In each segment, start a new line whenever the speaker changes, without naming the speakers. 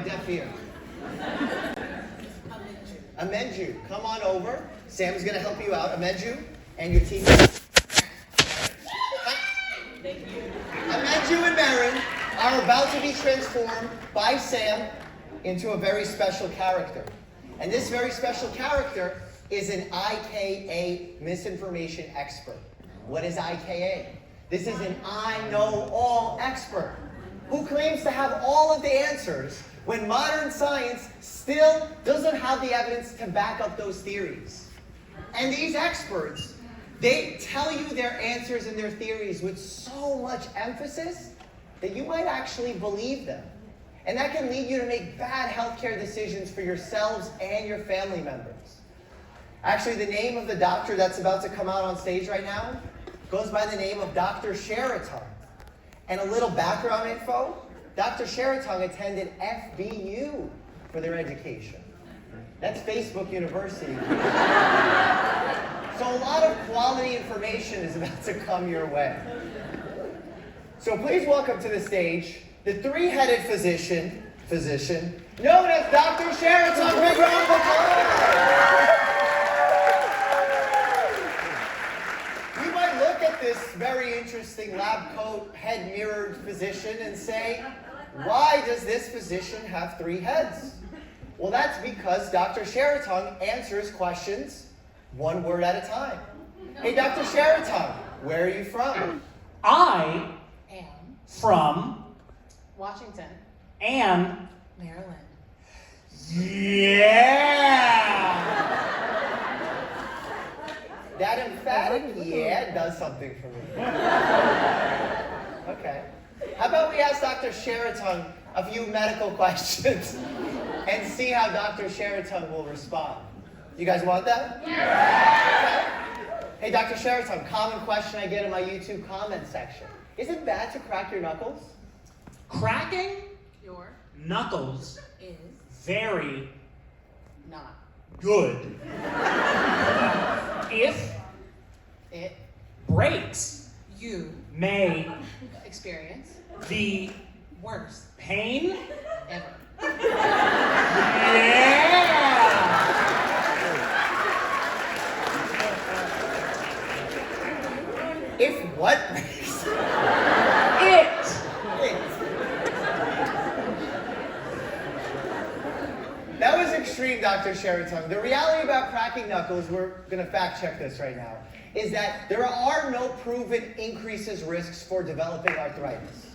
deaf ear. Amenju, come on over. Sam's going to help you out. Amenju and your team. Amenju and Marin are about to be transformed by Sam into a very special character. And this very special character is an IKA, misinformation expert. What is IKA? This is an I-know-all expert who claims to have all of the answers when modern science still doesn't have the evidence to back up those theories. And these experts, they tell you their answers and their theories with so much emphasis that you might actually believe them. And that can lead you to make bad healthcare decisions for yourselves and your family members. Actually, the name of the doctor that's about to come out on stage right now goes by the name of Dr. Sheraton. And a little background info, Dr. Sheraton attended FBU for their education. That's Facebook University. So a lot of quality information is about to come your way. So please welcome to the stage the three-headed physician known as Dr. Sheraton. Big round of applause. We might look at this very interesting lab coat, head-mirrored physician and say, why does this physician have three heads? Well, that's because Dr. Sheraton answers questions one word at a time. Hey, Dr. Sheraton, where are you from?
I
am
from
Washington
and
Maryland.
yeah.
That emphatic yeah does something for me. Okay. How about we ask Dr. Sheraton a few medical questions and see how Dr. Sheraton will respond. You guys want that? Yeah. Okay. Hey, Dr. Sheraton, common question I get in my YouTube comment section. Is it bad to crack your knuckles?
Cracking
Your
knuckles
is
very
not.
good. If
It
breaks,
you
may
experience
the
worst
pain
ever.
yeah.
If what breaks?
It
That was extreme, Dr. Sheraton. The reality about cracking knuckles, we're going to fact check this right now, is that there are no proven increases risks for developing arthritis.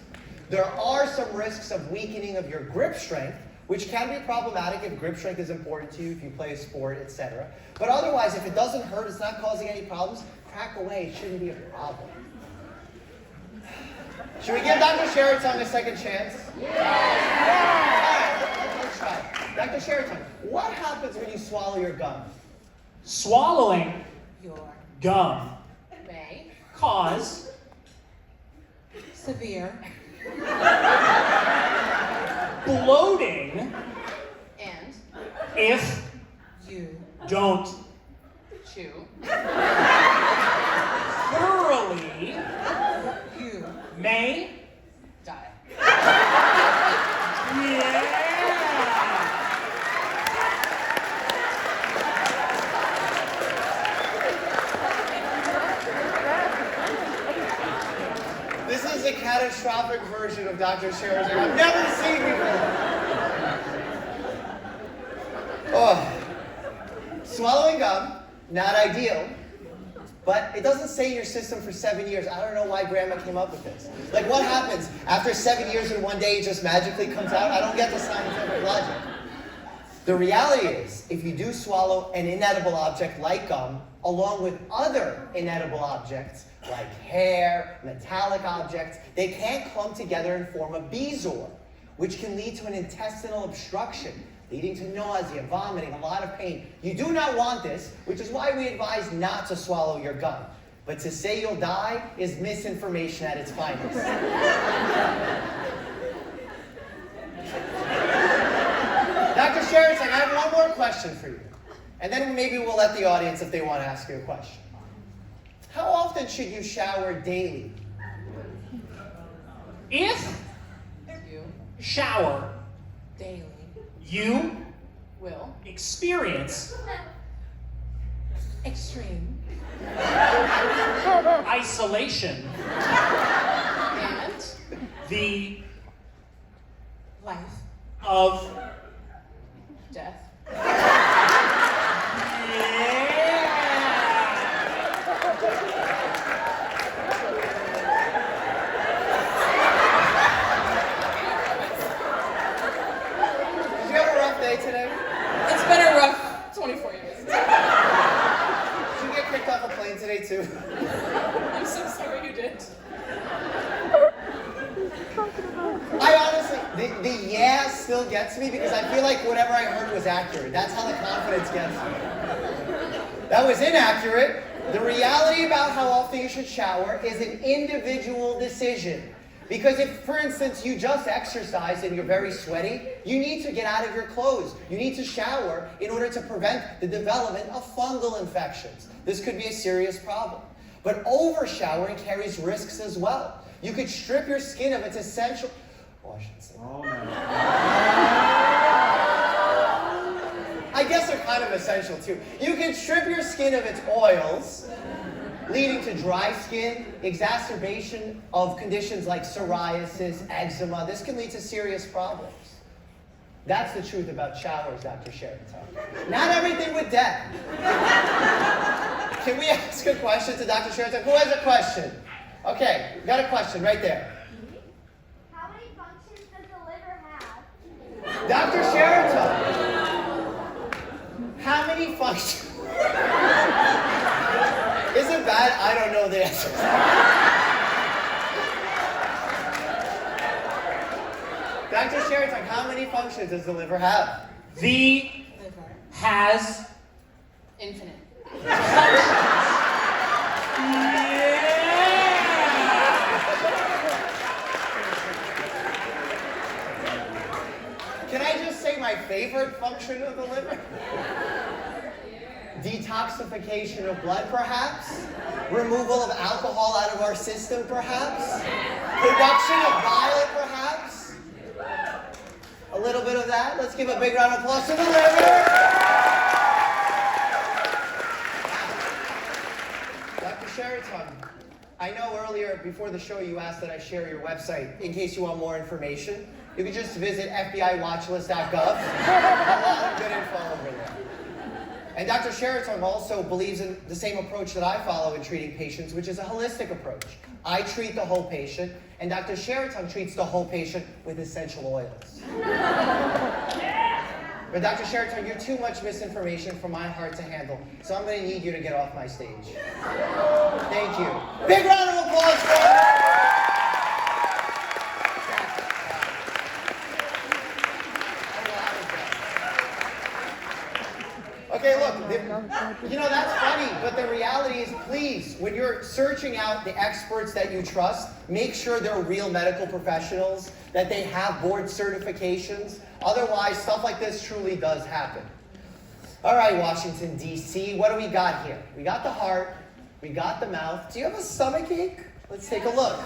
There are some risks of weakening of your grip strength, which can be problematic if grip strength is important to you, if you play a sport, etc. But otherwise, if it doesn't hurt, it's not causing any problems, crack away, it shouldn't be a problem. Should we give Dr. Sheraton a second chance? Yeah! All right, let's try it. Dr. Sheraton, what happens when you swallow your gum?
swallowing
Your
gum
may
cause
severe
bloating
and
if
you
don't
chew
thoroughly
you
may
die.
yeah.
This is a catastrophic version of Dr. Sheraton I've never seen before. Oh. Swallowing gum, not ideal, but it doesn't stay in your system for 7 years. I don't know why Grandma came up with this. Like, what happens? After 7 years and one day it just magically comes out? I don't get the scientific logic. The reality is, if you do swallow an inedible object like gum, along with other inedible objects, like hair, metallic objects, they can't clump together and form a bezoar, which can lead to an intestinal obstruction, leading to nausea, vomiting, a lot of pain. You do not want this, which is why we advise not to swallow your gum. But to say you'll die is misinformation at its finest. Dr. Sheraton, I have one more question for you. And then maybe we'll let the audience, if they want to ask you a question. How often should you shower daily?
If
You
shower
daily
You
Will.
experience
Extreme.
isolation.
And
The
life.
of
Death.
Did you have a rough day today?
It's been a rough 24 years.
Did you get kicked off a plane today too?
I'm so sorry you did.
I honestly, the yeah still gets me because I feel like whatever I heard was accurate. That's how the confidence gets me. That was inaccurate. The reality about how often you should shower is an individual decision. Because if, for instance, you just exercised and you're very sweaty, you need to get out of your clothes. You need to shower in order to prevent the development of fungal infections. This could be a serious problem. But over-showering carries risks as well. You could strip your skin of its essential... Oh, I shouldn't say that.
Oh, no.
I guess they're kind of essential too. You can strip your skin of its oils, leading to dry skin, exacerbation of conditions like psoriasis, eczema. This can lead to serious problems. That's the truth about showers, Dr. Sheraton. Not everything with death. Can we ask a question to Dr. Sheraton? Who has a question? Okay, we got a question right there.
How many functions does the liver have?
Dr. Sheraton, how many functions? Is it bad? I don't know the answer. Dr. Sheraton, how many functions does the liver have?
The
Liver.
has
Infinite.
Can I just say my favorite function of the liver? Detoxification of blood, perhaps? Removal of alcohol out of our system, perhaps? Production of bile, perhaps? A little bit of that. Let's give a big round of applause to the liver. Dr. Sheraton, I know earlier before the show you asked that I share your website in case you want more information. You can just visit FBIWatchlist.gov. A lot of good info over there. And Dr. Sheraton also believes in the same approach that I follow in treating patients, which is a holistic approach. I treat the whole patient, and Dr. Sheraton treats the whole patient with essential oils. But Dr. Sheraton, you're too much misinformation for my heart to handle, so I'm going to need you to get off my stage. Thank you. Big round of applause for her! Okay, look, that's funny, but the reality is, please, when you're searching out the experts that you trust, make sure they're real medical professionals, that they have board certifications. Otherwise, stuff like this truly does happen. All right, Washington, D.C., what do we got here? We got the heart, we got the mouth. Do you have a stomach ache? Let's take a look.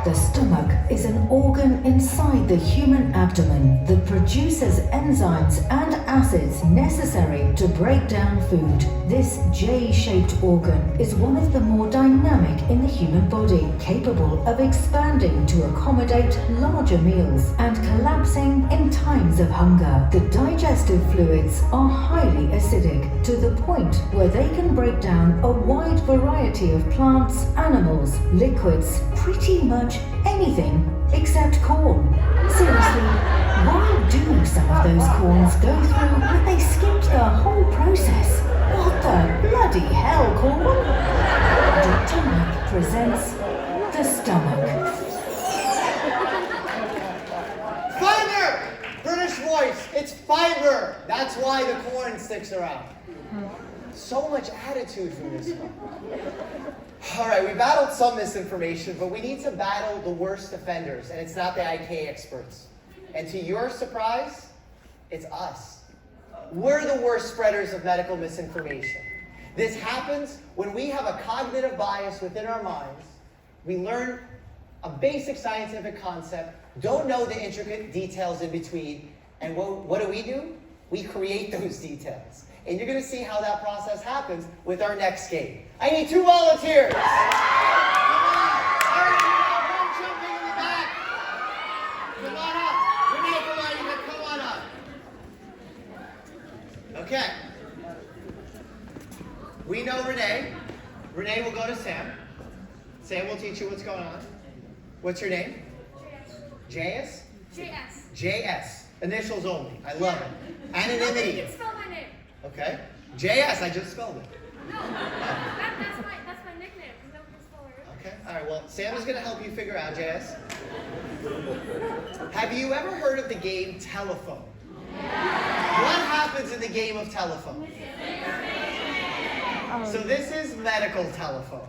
The stomach is an organ inside the human abdomen that produces enzymes and acids necessary to break down food. This J-shaped organ is one of the more dynamic in the human body, capable of expanding to accommodate larger meals and collapsing in times of hunger. The digestive fluids are highly acidic to the point where they can break down a wide variety of plants, animals, liquids, pretty much anything except corn. Seriously, why do some of those corns go through when they skipped the whole process? What the bloody hell, corn? Dr. Mike presents The Stomach.
Fiber! British voice, it's fiber. That's why the corn sticks around. So much attitude from this one. All right, we battled some misinformation, but we need to battle the worst offenders, and it's not the IK experts. And to your surprise, it's us. We're the worst spreaders of medical misinformation. This happens when we have a cognitive bias within our minds. We learn a basic scientific concept, don't know the intricate details in between, and what do? We create those details. And you're going to see how that process happens with our next game. I need 2 volunteers. Come on. All right, one jumping in the back. Come on up. Renee, come on up. Okay. We know Renee. Renee will go to Sam. Sam will teach you what's going on. What's your name? JS?
JS.
JS. Initials only. I love it.
Nobody
Anonymity.
can spell my name.
Okay. JS, I just spelled it.
No, that's my nickname. Nobody can spell it.
Okay. All right, well, Sam is going to help you figure out, JS. Have you ever heard of the game telephone? What happens in the game of telephone? So this is medical telephone,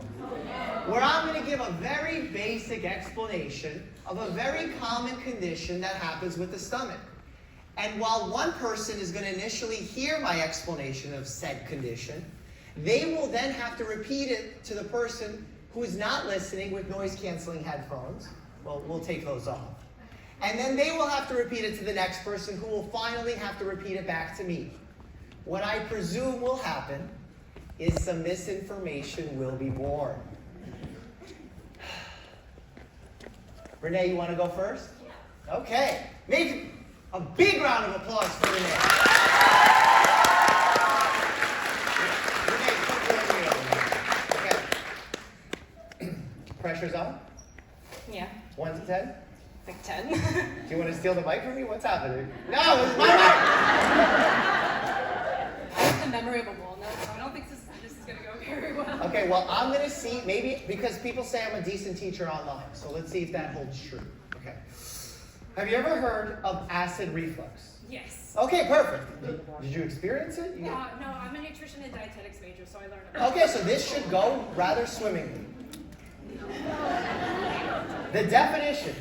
where I'm going to give a very basic explanation of a very common condition that happens with the stomach. And while one person is going to initially hear my explanation of said condition, they will then have to repeat it to the person who is not listening with noise-canceling headphones. Well, we'll take those off. And then they will have to repeat it to the next person, who will finally have to repeat it back to me. What I presume will happen is some misinformation will be born. Renee, you want to go first? Okay. Make a big round of applause for Renee. Renee, come over here. Okay. Pressure's on?
Yeah.
1 to 10?
Like 10.
Do you want to steal the mic from me? What's happening? No, it's my mic!
I have the memory of a walnut, so I don't think this is going to go very well.
Okay, well, I'm going to see, maybe, because people say I'm a decent teacher online, so let's see if that holds true. Okay. Have you ever heard of acid reflux?
Yes.
Okay, perfect. Did you experience it?
No, I'm a nutrition and dietetics major, so I learned about it.
Okay, so this should go rather swimmingly. The definition: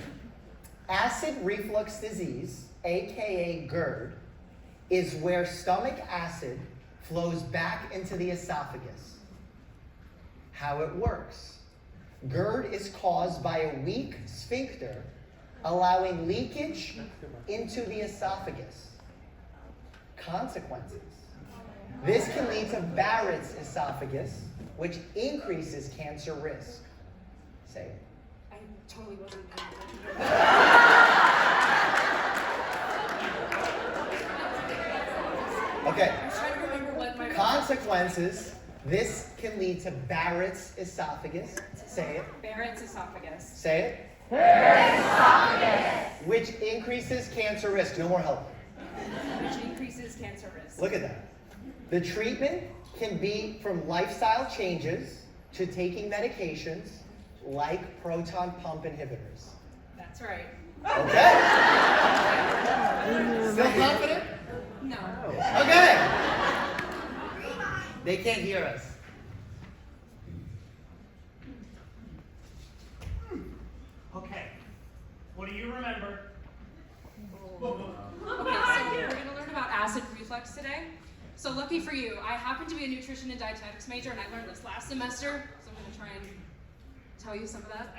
acid reflux disease, aka GERD, is where stomach acid flows back into the esophagus. How it works: GERD is caused by a weak sphincter allowing leakage into the esophagus. Consequences: this can lead to Barrett's esophagus, which increases cancer risk. Say it.
I totally wasn't paying attention.
Okay.
I was trying to remember what my...
Consequences: this can lead to Barrett's esophagus. Say it.
Barrett's esophagus.
Say it. Barrett's esophagus. Which increases cancer risk. No more help.
Which increases cancer risk.
Look at that. The treatment can be from lifestyle changes to taking medications like proton pump inhibitors.
That's right.
Okay. Still confident?
No.
Okay. They can't hear us.
Okay. What do you remember?
Okay, so we're going to learn about acid reflux today. So lucky for you, I happen to be a nutrition and dietetics major, and I learned this last semester, so I'm going to try and tell you some of that.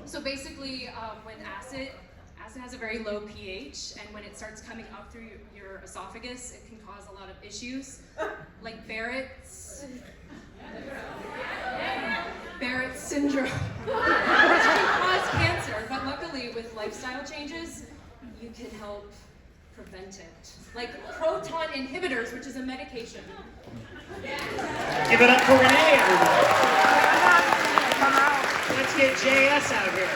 So basically, when acid has a very low pH, and when it starts coming up through your esophagus, it can cause a lot of issues, like Barrett's syndrome, which can cause cancer. But luckily, with lifestyle changes, you can help prevent it, like proton inhibitors, which is a medication.
Give it up for Renee, everybody. Let's get JS out here.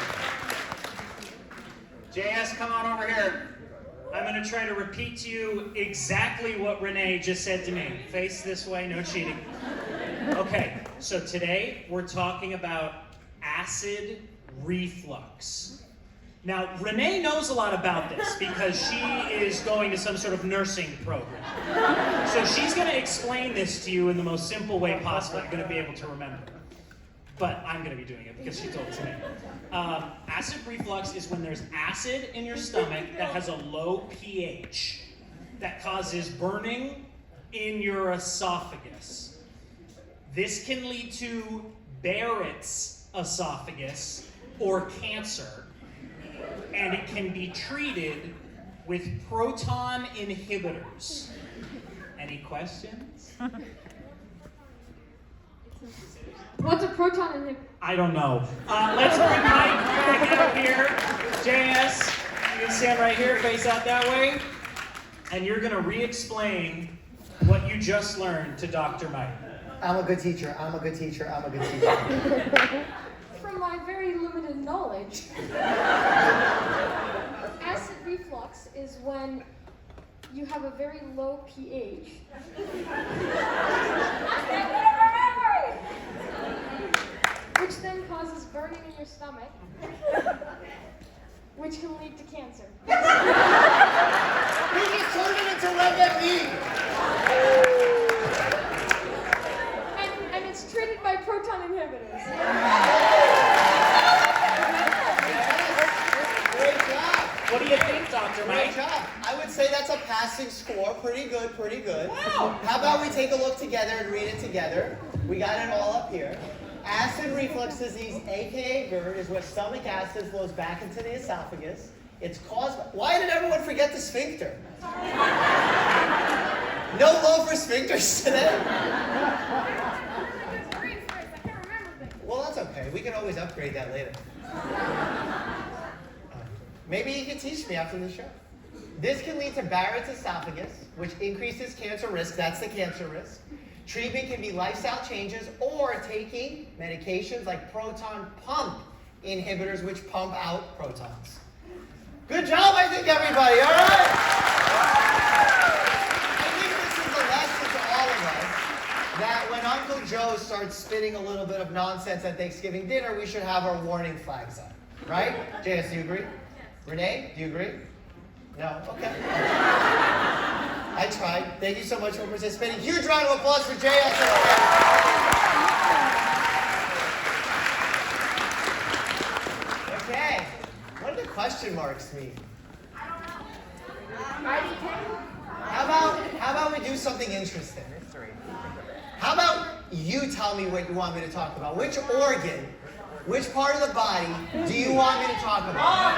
JS, come on over here. I'm going to try to repeat to you exactly what Renee just said to me. Face this way, no cheating. Okay, so today we're talking about acid reflux. Now, Renee knows a lot about this because she is going to some sort of nursing program. So she's going to explain this to you in the most simple way possible. You're going to be able to remember. But I'm going to be doing it because she told it to me. Acid reflux is when there's acid in your stomach that has a low pH that causes burning in your esophagus. This can lead to Barrett's esophagus, or cancer, and it can be treated with proton inhibitors. Any questions?
What's a proton inhibitor?
I don't know. Let's bring Mike back out here. JS, you can stand right here, face out that way. And you're going to re-explain what you just learned to Dr. Mike.
I'm a good teacher. I'm a good teacher. I'm a good teacher.
From my very limited knowledge, acid reflux is when you have a very low pH. Which then causes burning in your stomach, which can lead to cancer.
We just turned it into WebMD.
And it's treated by proton inhibitors.
Great job.
What do you think, Dr.
Great
Mike?
job. I would say that's a passing score. Pretty good, pretty good.
Wow.
How about we take a look together and read it together? We got it all up here. Acid reflux disease, aka GERD, is where stomach acid flows back into the esophagus. It's caused by... Why did everyone forget the sphincter? No love for sphincters today? Well, that's okay. We can always upgrade that later. Maybe you can teach me after the show. This can lead to Barrett's esophagus, which increases cancer risk. That's the cancer risk. Treatment can be lifestyle changes or taking medications like proton pump inhibitors, which pump out protons. Good job, I think, everybody. All right? I think this is a lesson to all of us that when Uncle Joe starts spitting a little bit of nonsense at Thanksgiving dinner, we should have our warning flags up. Right? JS, do you agree? Renee, do you agree? No? Okay. I tried. Thank you so much for participating. Huge round of applause for JS. Okay. What do the question marks mean?
I don't know.
How about we do something interesting? How about you tell me what you want me to talk about? Which organ, which part of the body do you want me to talk about?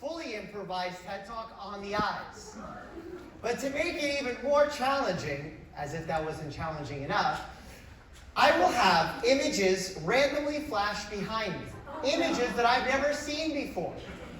Fully improvised TED Talk on the eyes. But to make it even more challenging, as if that wasn't challenging enough, I will have images randomly flash behind me. Images that I've never seen before.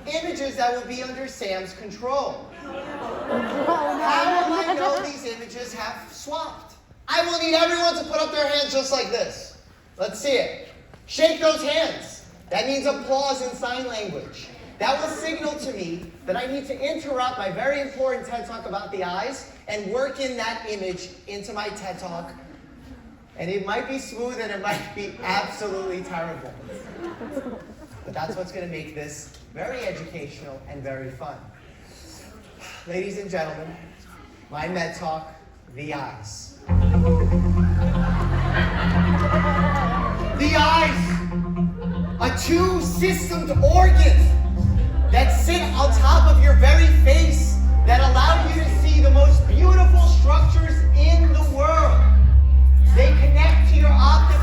Images that will be under Sam's control. How will I know these images have swapped? I will need everyone to put up their hands just like this. Let's see it. Shake those hands. That means applause in sign language. That will signal to me that I need to interrupt my very important TED Talk about the eyes and work in that image into my TED Talk. And it might be smooth and it might be absolutely terrible. But that's what's going to make this very educational and very fun. Ladies and gentlemen, my Med Talk, the eyes. The eyes are two systemed organs that sit on top of your very face that allow you to see the most beautiful structures in the world. They connect to your optic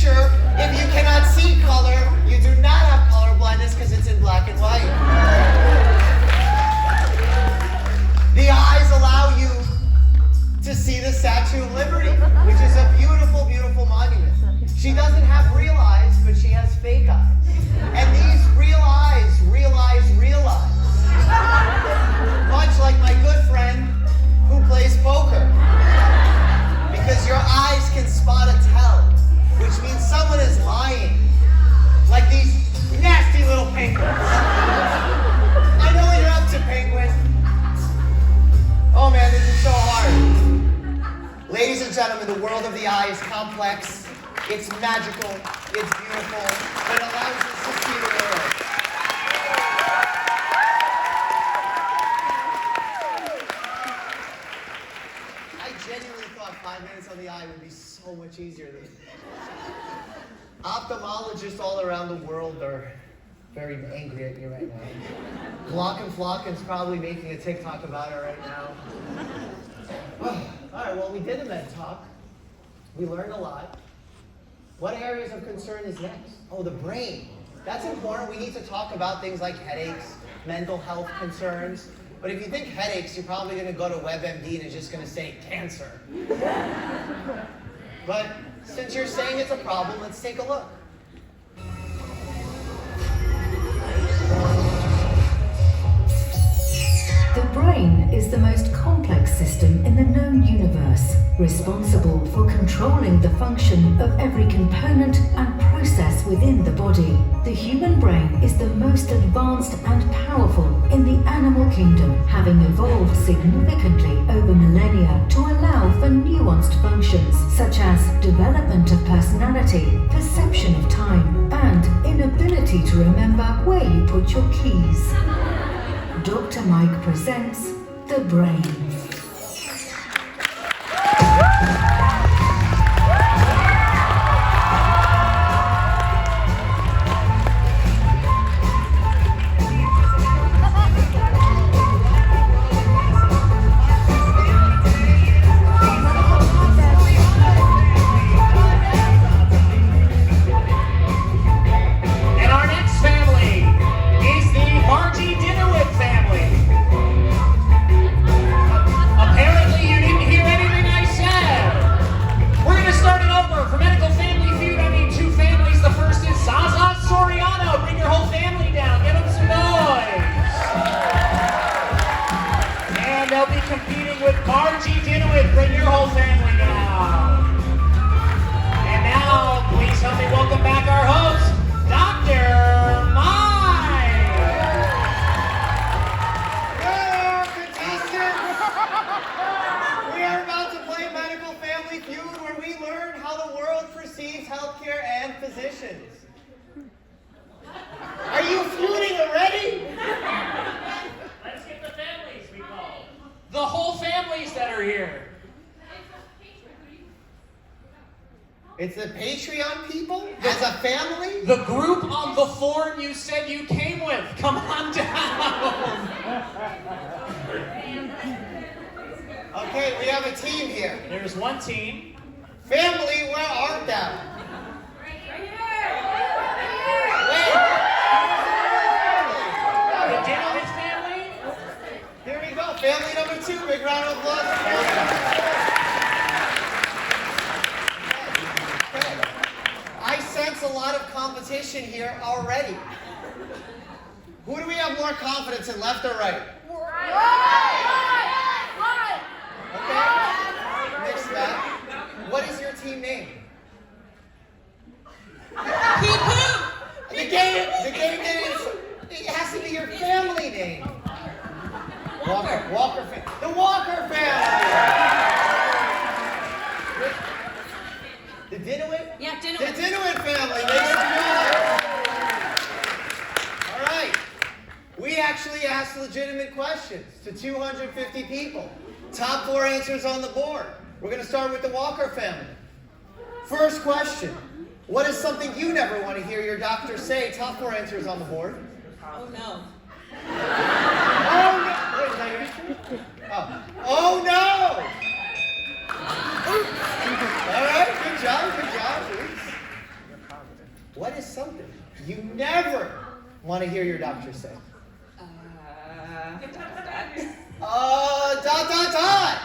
picture, if you cannot see color, you do not have color blindness because it's in black and white. The eyes allow you to see the Statue of Liberty, which is a beautiful, beautiful monument. She doesn't have real eyes, but she has fake eyes. And these real eyes realize. Much like my good friend who plays poker. Because your eyes can spot a tell, which means someone is lying. Like these nasty little penguins. I know what you're up to, penguin. Oh man, this is so hard. Ladies and gentlemen, the world of the eye is complex, it's magical, it's beautiful, but it allows us to see the world. I genuinely thought 5 minutes on the eye would be so much easier than ophthalmologists all around the world are very angry at you right now. Glock and Flockin's probably making a TikTok about it right now. All right, well, we did a med talk. We learned a lot. What areas of concern is next? Oh, the brain. That's important. We need to talk about things like headaches, mental health concerns. But if you think headaches, you're probably going to go to WebMD and it's just going to say cancer. But since you're saying it's a problem, let's take a look.
The brain is the most complex system in the known universe, responsible for controlling the function of every component and process within the body. The human brain is the most advanced and powerful in the animal kingdom, having evolved significantly over millennia to allow for nuanced functions such as development of personality, perception of time, and inability to remember where you put your keys. Dr. Mike presents The Brain.
Feud, where we learn how the world perceives healthcare and physicians. Are you feuding already?
Let's get the families we call. The whole families that are here.
It's the Patreon people? As a family?
The group on the form you said you came with. Come on down.
Okay, we have a team here.
There's one team.
Family, where art thou?
Right
The Dinovich family.
Here we go. Family number 2. Big round of applause. Okay. I sense a lot of competition here already. Who do we have more confidence in, left or right? Okay. Mix that. What is your team name? The game is, it has to be your family name. Walker family. The Walker family. The Dinowit?
Yeah,
The
Dinowit.
Dinowit family. Make some noise. All right. We actually asked legitimate questions to 250 people. Top 4 answers on the board. We're going to start with the Walker family. First question. What is something you never want to hear your doctor say? Top 4 answers on the board.
Oh no.
Oh no! Wait, is that your answer? Oh no! All right, good job. Oops. is something you never want to hear your doctor say? Dot.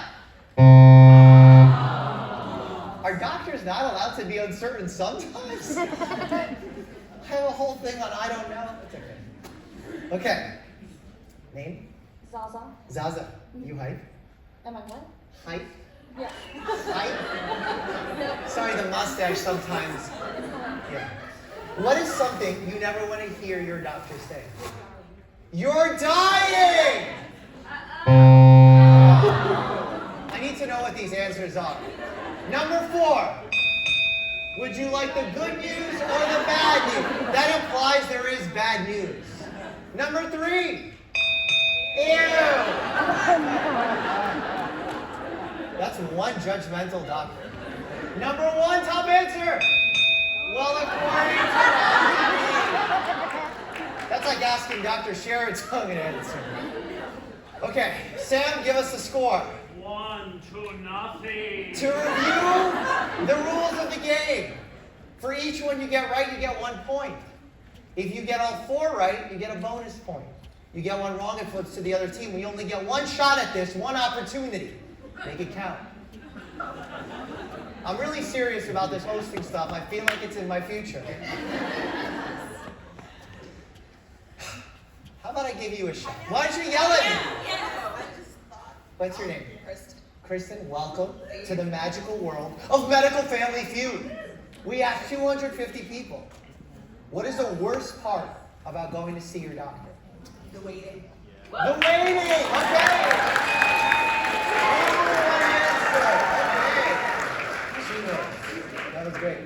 Are doctors not allowed to be uncertain sometimes? I have a whole thing on I don't know. It's okay. Okay. Name?
Zaza.
Zaza. You hype?
Am I what?
Hype?
Yeah.
Hype? Sorry, the mustache sometimes. Yeah. What is something you never want to hear your doctor say? You're dying! I need to know what these answers are. Number 4. Would you like the good news or the bad news? That implies there is bad news. Number 3. Ew! That's one judgmental doctor. Number 1, top answer. Well, according to that's like asking Dr. Sheraton an answer. Okay, Sam, give us the score.
1-0.
To review the rules of the game, for each one you get right, you get 1 point. If you get all 4 right, you get a bonus point. You get 1 wrong, it flips to the other team. We only get 1 shot at this, 1 opportunity. Make it count. I'm really serious about this hosting stuff. I feel like it's in my future. How about I give you a shot? Why don't you yell at me? What's your name?
Kristen.
Kristen, welcome to the magical world of Medical Family Feud. We asked 250 people, what is the worst part about going to see your doctor?
The waiting.
The waiting! Okay! That was great.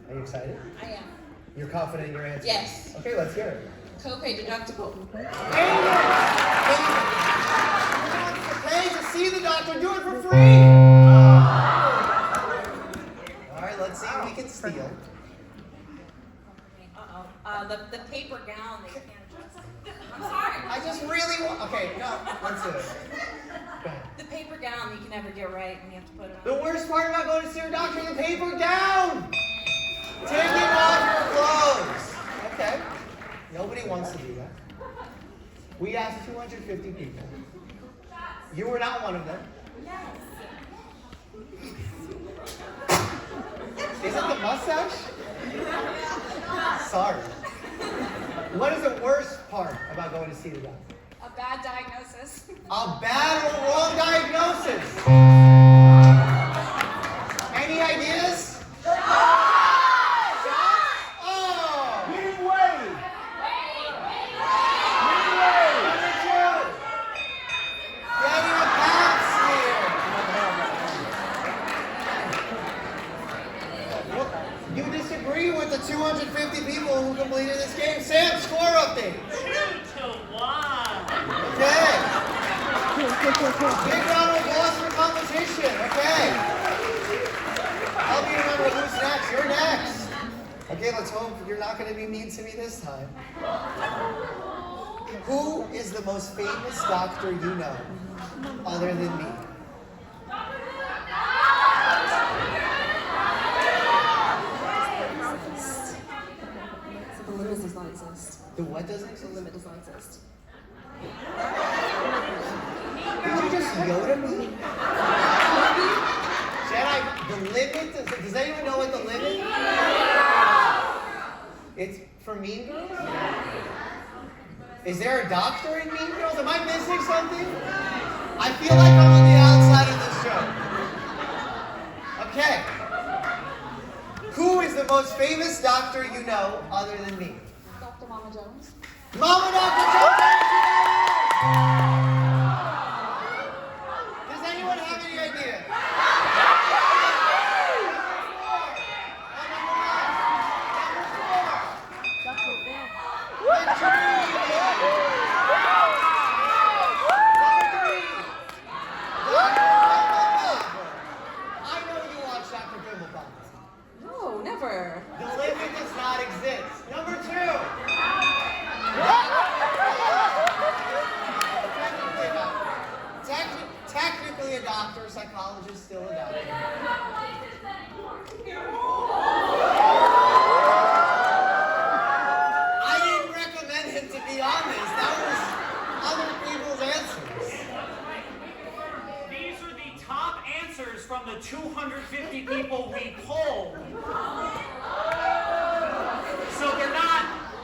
Are you excited?
I am.
You're confident in your answer?
Yes.
Okay, let's hear it.
Co-pay deductible.
Pay to see the doctor, do it for free! Alright, let's see if we can steal.
The paper gown they can't adjust. I'm sorry.
I just really want. Okay, no, let's do it. Go ahead.
The paper gown you can never get right when you have to put it on.
The worst part about going to see your doctor is the paper gown! Taking off your clothes! Okay. Nobody wants to do that. We asked 250 people. You were not one of them. Is it the mustache? Sorry. What is the worst part about going to see the doctor?
A bad diagnosis.
A bad or wrong diagnosis. Any ideas? Oh! Number 2. Getting a pap smear. You disagree with the 250 people who completed this game. Sam, score update.
2-1.
Okay. Big round of applause for competition. Okay. Help me remember who's next. You're next. Okay, let's hope you're not going to be mean to me this time. Who is the most famous doctor you know, other than me?
The limit does not exist.
The what doesn't exist?
The limit does not exist.
Did you just Yoda me? Jedi, the limit, does anyone know what the limit is? It's for Mean Girls? Is there a doctor in Mean Girls? Am I missing something? I feel like I'm on the outside of this show. Okay. Who is the most famous doctor you know other than me?
Dr. Mama Jones.
Mama Dr. Jones! Does anyone have any idea? I know you watch Dr. Pimblebop.
No, never.
The limit does not exist. Number 2. Technically a doctor, psychologist, still a doctor.
from the 250 people we polled. So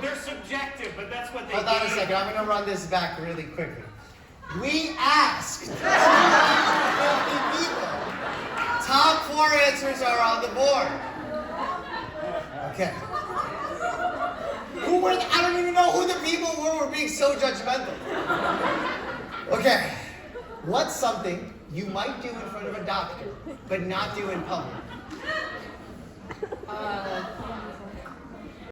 they're subjective, but that's what they
Hold on a
gave.
second, I'm gonna run this back really quickly. We asked 250 people. Top 4 answers are on the board. Okay. I don't even know who the people were. We're being so judgmental. Okay. What's something you might do in front of a doctor, but not do in public?